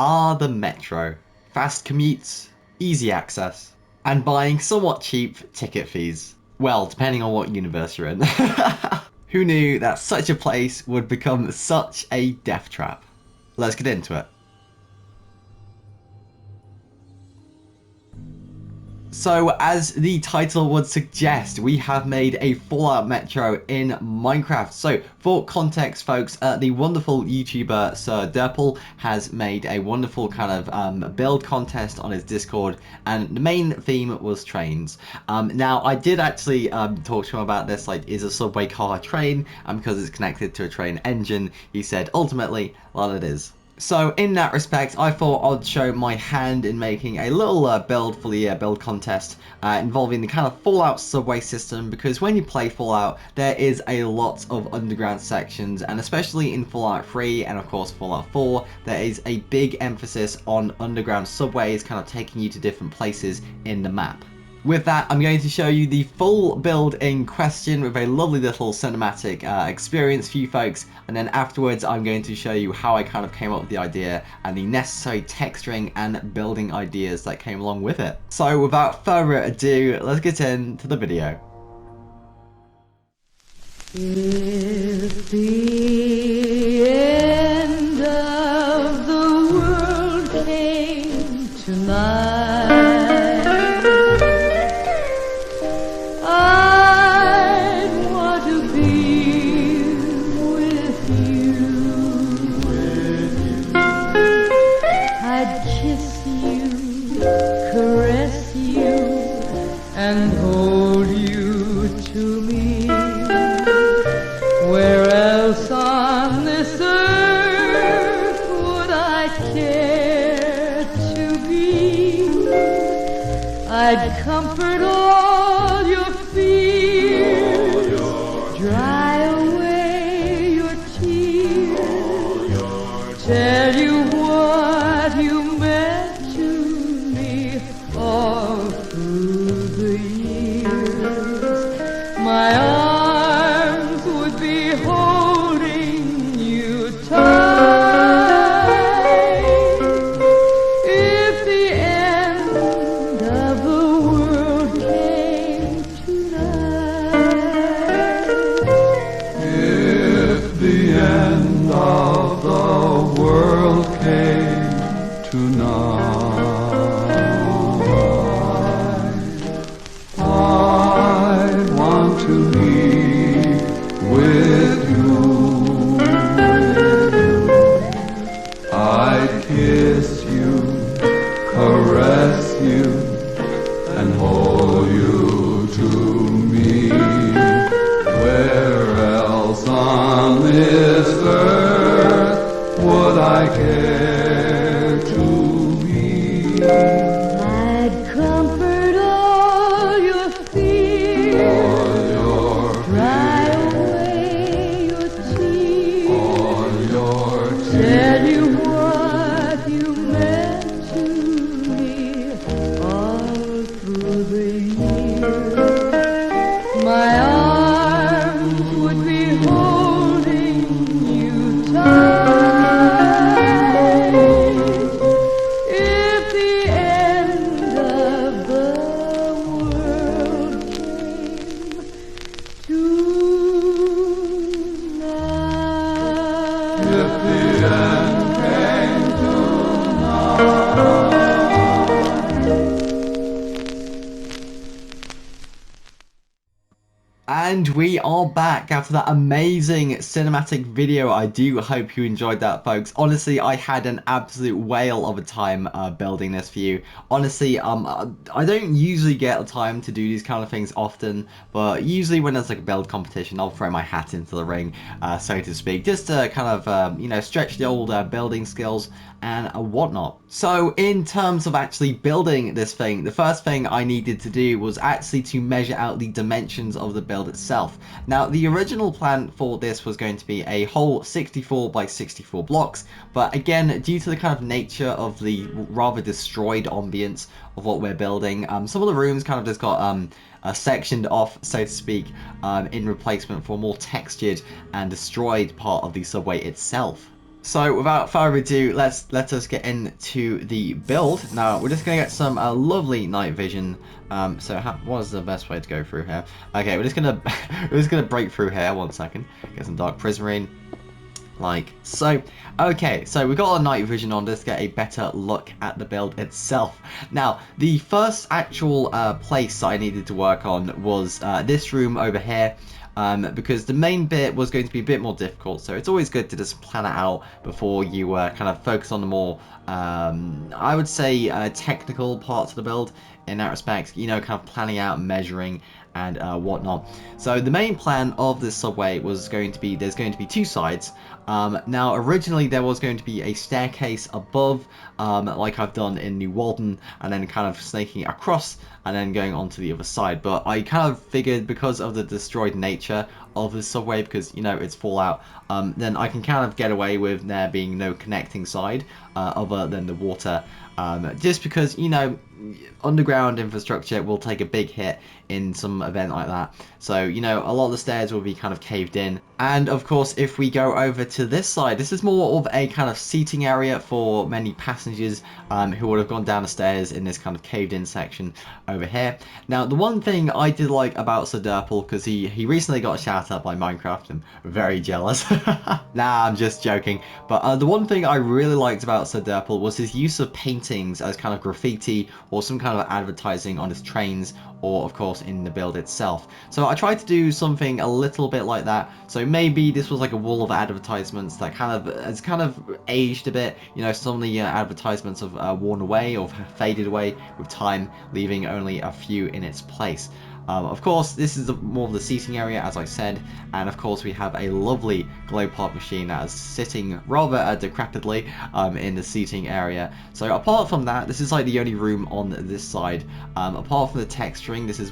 are the metro. Fast commutes, easy access, and buying somewhat cheap ticket fees. Well, depending on what universe you're in. Who knew that such a place would become such a death trap? Let's get into it. So, as the title would suggest, we have made a Fallout Metro in Minecraft. So, for context, folks, the wonderful YouTuber Sir derpol has made a wonderful kind of build contest on his Discord, and the main theme was trains. Now, I did actually talk to him about this, like, is a subway car a train? Because it's connected to a train engine. He said, ultimately, well, it is. So in that respect, I thought I'd show my hand in making a little build for the build contest involving the kind of Fallout subway system, because when you play Fallout, there is a lot of underground sections, and especially in Fallout 3 and of course Fallout 4, there is a big emphasis on underground subways kind of taking you to different places in the map. With that, I'm going to show you the full build in question with a lovely little cinematic experience for you folks, and then afterwards I'm going to show you how I kind of came up with the idea and the necessary texturing and building ideas that came along with it. So without further ado, let's get into the video. If the end of the world came tonight, and hold you to me. Where else on this earth would I care to be? I'd comfort all your fears, dry away your tears, tell you what you meant to me all through the years. My arms would be holding you tight. If the end of the world came tonight. If the end of the world came tonight, to be with you. I'd kiss you, caress you, and hold you to me. Where else on this earth would I care to be? I'd comfort all your fears, dry away your tears, tell you what you meant to me all through the years. My arms would be holding you tight. If the end of the world came tonight. If the end came tonight. And we are back after that amazing cinematic video. I do hope you enjoyed that, folks. Honestly, I had an absolute whale of a time building this for you. Honestly, I don't usually get the time to do these kind of things often, but usually when there's like a build competition, I'll throw my hat into the ring, so to speak, just to kind of, you know, stretch the old building skills and whatnot. So in terms of actually building this thing, the first thing I needed to do was actually to measure out the dimensions of the build itself. Now, the original plan for this was going to be a whole 64 by 64 blocks, but again, due to the kind of nature of the rather destroyed ambience of what we're building, some of the rooms kind of just got sectioned off, so to speak, in replacement for a more textured and destroyed part of the subway itself. So without further ado, let us get into the build. Now we're just gonna get some lovely night vision. What is the best way to go through here? Okay, we're just gonna we're just gonna break through here. 1 second. Get some dark prismarine, like so. Okay, so we got our night vision on. Let's get a better look at the build itself. Now, the first actual place I needed to work on was this room over here. Because the main bit was going to be a bit more difficult, so it's always good to just plan it out before you kind of focus on the more, I would say, technical parts of the build in that respect, you know, kind of planning out, measuring, and whatnot. So the main plan of this subway was going to be, there's going to be 2 sides. Now originally there was going to be a staircase above, like I've done in New Walden, and then kind of snaking across and then going on to the other side, but I kind of figured because of the destroyed nature of the subway, because you know it's Fallout, then I can kind of get away with there being no connecting side other than the water, just because, you know, underground infrastructure will take a big hit in some event like that. So, you know, a lot of the stairs will be kind of caved in. And of course, if we go over to this side, this is more of a kind of seating area for many passengers who would have gone down the stairs in this kind of caved in section over here. Now, the one thing I did like about Sir derpol, because he recently got a shout out by Minecraft, I'm very jealous. Nah, I'm just joking. But the one thing I really liked about Sir derpol was his use of paintings as kind of graffiti or some kind of advertising on his trains, or of course in the build itself. So I tried to do something a little bit like that. So maybe this was like a wall of advertisements that has kind of aged a bit. You know, some of the advertisements have worn away or faded away with time, leaving only a few in its place. Of course, this is more of the seating area, as I said, and of course we have a lovely glow pop machine that is sitting rather decrepitly in the seating area. So apart from that, this is like the only room on this side. Apart from the texturing, this is,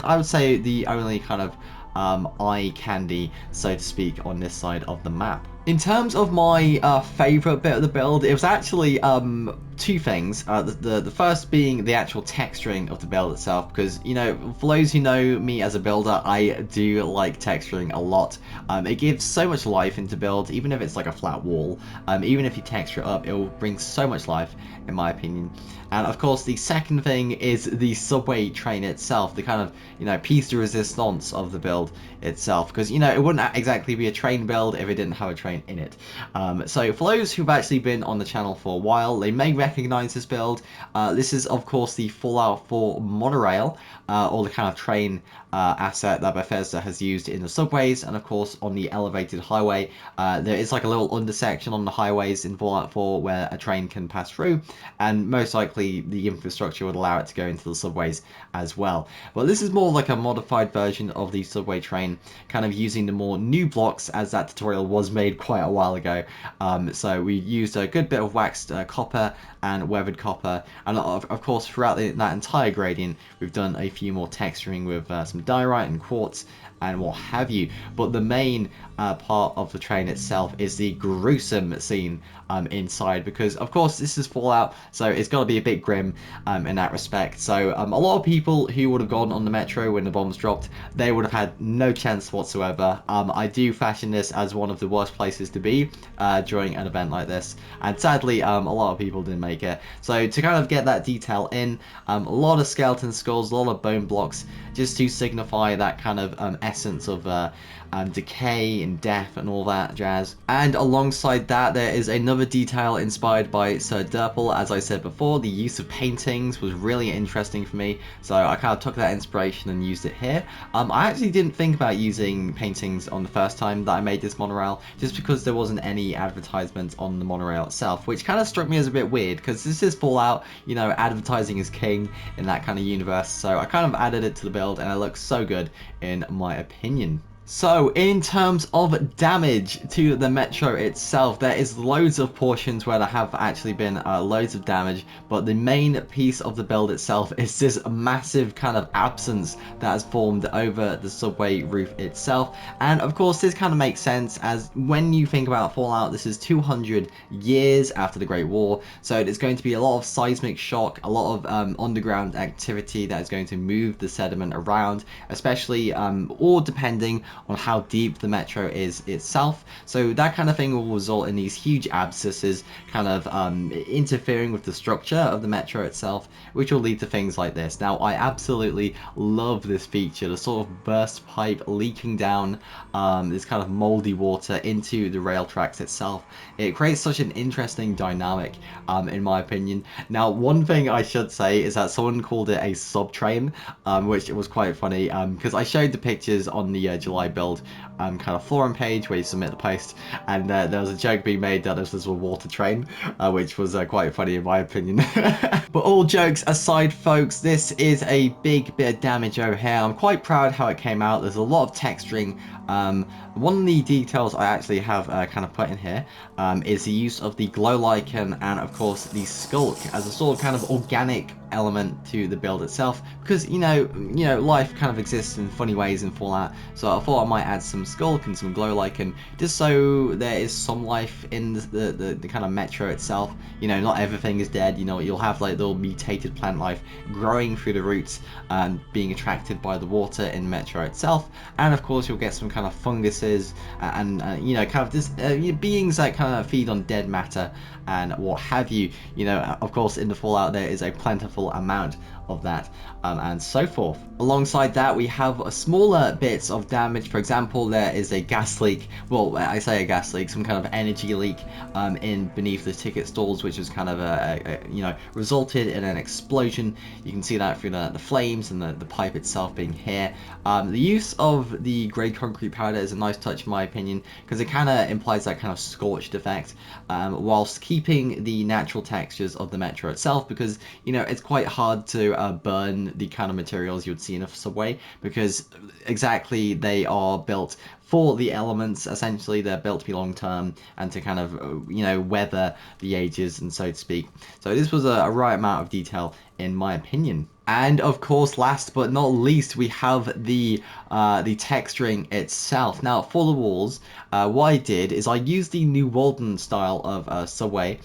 I would say, the only kind of eye candy, so to speak, on this side of the map. In terms of my favourite bit of the build, it was actually 2 things. The first being the actual texturing of the build itself, because, you know, for those who know me as a builder, I do like texturing a lot. It gives so much life into build, even if it's like a flat wall. Even if you texture it up, it will bring so much life, in my opinion. And of course, the second thing is the subway train itself, the kind of, you know, piece de resistance of the build itself, because, you know, it wouldn't exactly be a train build if it didn't have a train in it. So for those who've actually been on the channel for a while, they may recognize this build. This is of course the Fallout 4 monorail, or the kind of train asset that Bethesda has used in the subways, and of course on the elevated highway. There is like a little undersection on the highways in Fallout 4 where a train can pass through, and most likely the infrastructure would allow it to go into the subways as well. But this is more like a modified version of the subway train, kind of using the more new blocks, as that tutorial was made quite a while ago. So we used a good bit of waxed copper and weathered copper, and of course throughout that entire gradient we've done a few more texturing with some diorite and quartz and what have you. But the main part of the train itself is the gruesome scene inside, because of course this is Fallout, so it's got to be a bit grim in that respect. So a lot of people who would have gone on the metro when the bombs dropped, they would have had no chance whatsoever. I do fashion this as one of the worst places to be during an event like this, and sadly a lot of people didn't make it. So to kind of get that detail in, a lot of skeleton skulls, a lot of bone blocks, just to signify that kind of essence of decay and death and all that jazz. And alongside that, there is another detail inspired by Sir derpol. As I said before, the use of paintings was really interesting for me, so I kind of took that inspiration and used it here. I actually didn't think about using paintings on the first time that I made this monorail, just because there wasn't any advertisement on the monorail itself, which kind of struck me as a bit weird, because this is Fallout, you know, advertising is king in that kind of universe. So I kind of added it to the build, and it looks so good in my opinion. So in terms of damage to the metro itself, there is loads of portions where there have actually been loads of damage, but the main piece of the build itself is this massive kind of absence that has formed over the subway roof itself. And of course this kind of makes sense, as when you think about Fallout, this is 200 years after the Great War, so it's going to be a lot of seismic shock, a lot of underground activity that is going to move the sediment around, especially or depending on how deep the metro is itself. So that kind of thing will result in these huge abscesses kind of interfering with the structure of the metro itself, which will lead to things like this. Now, I absolutely love this feature, the sort of burst pipe leaking down this kind of moldy water into the rail tracks itself. It creates such an interesting dynamic, in my opinion. Now, one thing I should say is that someone called it a sub-train, which was quite funny, because I showed the pictures on the July build kind of forum page where you submit the post, and there was a joke being made that this was a water train, which was quite funny in my opinion. But all jokes aside, folks, this is a big bit of damage over here. I'm quite proud how it came out. There's a lot of texturing. One of the details I actually have kind of put in here is the use of the glow lichen and of course the skulk as a sort of kind of organic element to the build itself, because you know life kind of exists in funny ways in Fallout, so I thought I might add some skulk and some glow lichen just so there is some life in the kind of metro itself. You know, not everything is dead. You know, you'll have like little mutated plant life growing through the roots and being attracted by the water in metro itself, and of course you'll get some kind of funguses and you know, kind of this beings that kind of feed on dead matter and what have you. You know, of course in the Fallout there is a plentiful amount of that and so forth. Alongside that, we have smaller bits of damage. For example, there is a gas leak. Well, I say a gas leak, some kind of energy leak in beneath the ticket stalls, which has kind of you know, resulted in an explosion. You can see that through the flames and the pipe itself being here. The use of the grey concrete powder is a nice touch in my opinion, because it kind of implies that kind of scorched effect whilst keeping the natural textures of the metro itself, because you know it's quite hard to burn the kind of materials you would see in a subway, because exactly they are built for the elements. Essentially they're built to be long term and to kind of you know, weather the ages and so to speak. So this was a right amount of detail in my opinion. And of course, last but not least, we have the texturing itself. Now for the walls, what I did is I used the New Walden style of subway,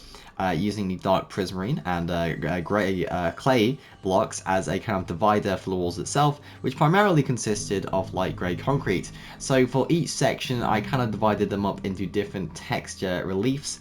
using the dark prismarine and grey clay blocks as a kind of divider for the walls itself, which primarily consisted of light grey concrete. So for each section I kind of divided them up into different texture reliefs.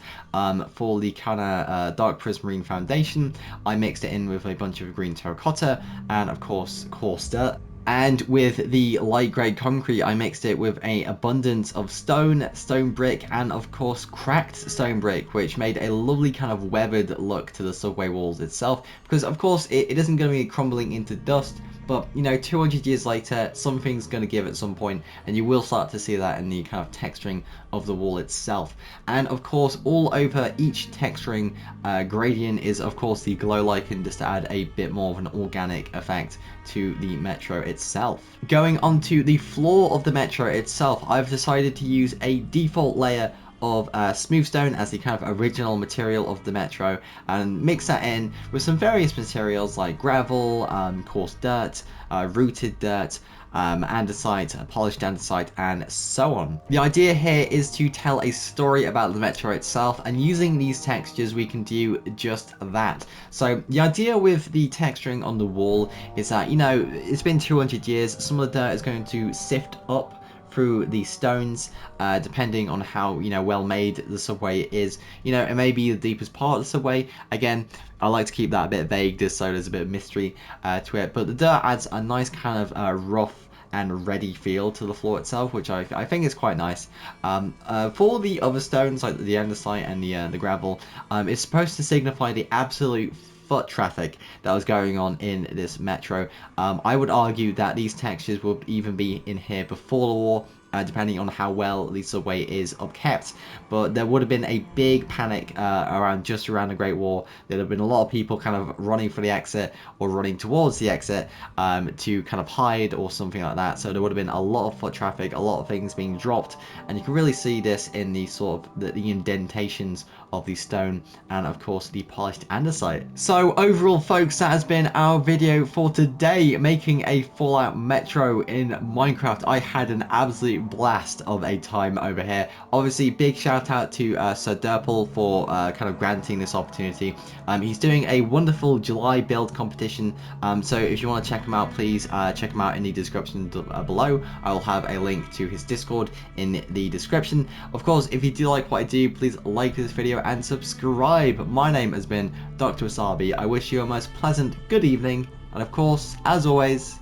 For the kind of dark prismarine foundation, I mixed it in with a bunch of green terracotta and of course coarse dirt. And with the light grey concrete, I mixed it with an abundance of stone brick, and of course cracked stone brick, which made a lovely kind of weathered look to the subway walls itself. Because of course it isn't going to be crumbling into dust, but you know, 200 years later something's going to give at some point, and you will start to see that in the kind of texturing of the wall itself. And of course all over each texturing gradient is of course the glow lichen, just to add a bit more of an organic effect to the metro itself. Going on to the floor of the metro itself, I've decided to use a default layer of smooth stone as the kind of original material of the metro, and mix that in with some various materials like gravel, coarse dirt, rooted dirt, andesite, polished andesite, and so on. The idea here is to tell a story about the metro itself, and using these textures we can do just that. So the idea with the texturing on the wall is that, you know, it's been 200 years, some of the dirt is going to sift up through the stones, depending on how, you know, well made the subway is. You know, it may be the deepest part of the subway. Again, I like to keep that a bit vague just so there's a bit of mystery to it, but the dirt adds a nice kind of rough and ready feel to the floor itself, which I think is quite nice. For the other stones like the andesite and the gravel, it's supposed to signify the absolute foot traffic that was going on in this metro. I would argue that these textures would even be in here before the war, depending on how well the subway is upkept. But there would have been a big panic just around the Great War. There'd have been a lot of people kind of running for the exit or running towards the exit to kind of hide or something like that. So there would have been a lot of foot traffic, a lot of things being dropped, and you can really see this in the sort of the indentations of the stone and of course the polished andesite. So overall, folks, that has been our video for today, making a Fallout Metro in Minecraft. I had an absolute blast of a time over here. Obviously, big shout out to Sir Derpol for kind of granting this opportunity. He's doing a wonderful July build competition, so if you want to check him out, please check him out in the description below. I will have a link to his Discord in the description. Of course, if you do like what I do, please like this video and subscribe. My name has been Dr. Wasabi. I wish you a most pleasant good evening, and of course, as always,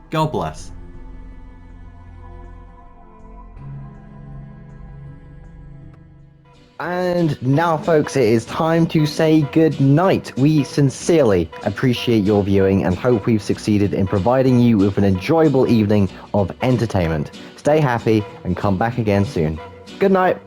God bless. And now, folks, it is time to say good night. We sincerely appreciate your viewing and hope we've succeeded in providing you with an enjoyable evening of entertainment. Stay happy and come back again soon. Good night.